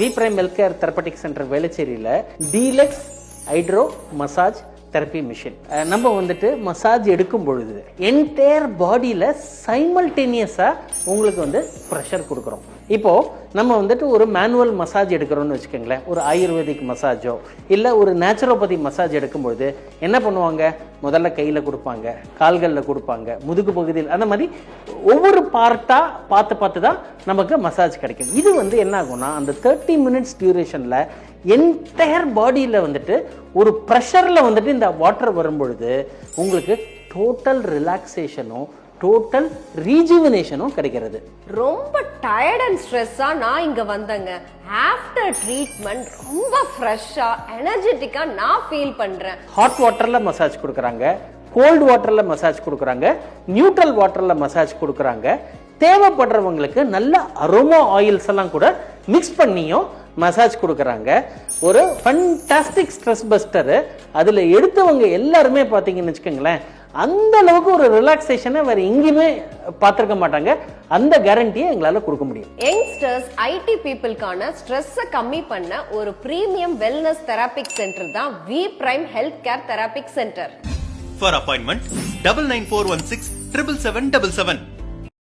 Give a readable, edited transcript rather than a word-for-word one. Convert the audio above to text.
We prime health care therapeutic centre வேளச்சேரியில் deluxe hydro massage therapy machine. நம்ம வந்துட்டு massage எடுக்கும் பொழுது என்டையர் பாடியில் சைமல்டேனியஸாக உங்களுக்கு வந்து ப்ரெஷர் கொடுக்குறோம். இப்போது நம்ம வந்துட்டு ஒரு மேனுவல் மசாஜ் எடுக்கிறோன்னு வச்சுக்கோங்களேன், ஒரு ஆயுர்வேதிக் மசாஜோ இல்லை ஒரு நேச்சுரோபதி மசாஜ் எடுக்கும்பொழுது என்ன பண்ணுவாங்க, முதல்ல கையில் கொடுப்பாங்க, கால்களில் கொடுப்பாங்க, முதுகு பகுதியில், அந்த மாதிரி ஒவ்வொரு பார்ட்டாக பார்த்து தான் நமக்கு மசாஜ் கிடைக்கும். இது வந்து என்ன ஆகும்னா அந்த 30 minutes டியூரேஷனில் என்டையர் பாடியில் வந்துட்டு ஒரு ப்ரெஷரில் வந்துட்டு இந்த வாட்டர் வரும்பொழுது உங்களுக்கு டோட்டல் ரிலாக்ஸேஷனும் டோட்டல் ரீஜுவினேஷனும் கிடைக்கிறது. ரொம்ப டயர்ட் அண்ட் ஸ்ட்ரெஸ்ஸா நான் இங்க வந்தேங்க. ஆஃப்டர் ட்ரீட்மெண்ட் ரொம்ப ஃப்ரெஷ்ஷா எனர்ஜெட்டிக்கா நான் ஃபீல் பண்றேன். ஹாட் வாட்டர்ல மசாஜ் கொடுக்குறாங்க, கோல்டு வாட்டர்ல மசாஜ் கொடுக்குறாங்க, நியூட்ரல் வாட்டர்ல மசாஜ் கொடுக்குறாங்க. தேவைப்படுறவங்களுக்கு நல்ல அரோமா ஆயில்ஸ் எல்லாம் கூட மிக்ஸ் பண்ணியும் மசாஜ் கொடுக்குறாங்க. ஒரு ஃபண்டாஸ்டிக் ஸ்ட்ரெஸ் பஸ்டர். அதில் எடுத்தவங்க எல்லாருமே பார்த்தீங்கன்னு வச்சுக்கோங்களேன், அந்த அளவுக்கு ஒரு ரிலாக்ஸேஷனை வேற எங்கேயுமே பார்த்துருக்க மாட்டாங்க. அந்த கேரண்டியை எங்களால் கொடுக்க முடியும். யங்ஸ்டர்ஸ், ஐடி பீப்புளுக்கான ஸ்ட்ரெஸ்ஸை கம்மி பண்ண ஒரு பிரீமியம் வெல்னஸ் தெரபிக் சென்டர் தான் V prime health care therapic centre. For appointment 99416 77777.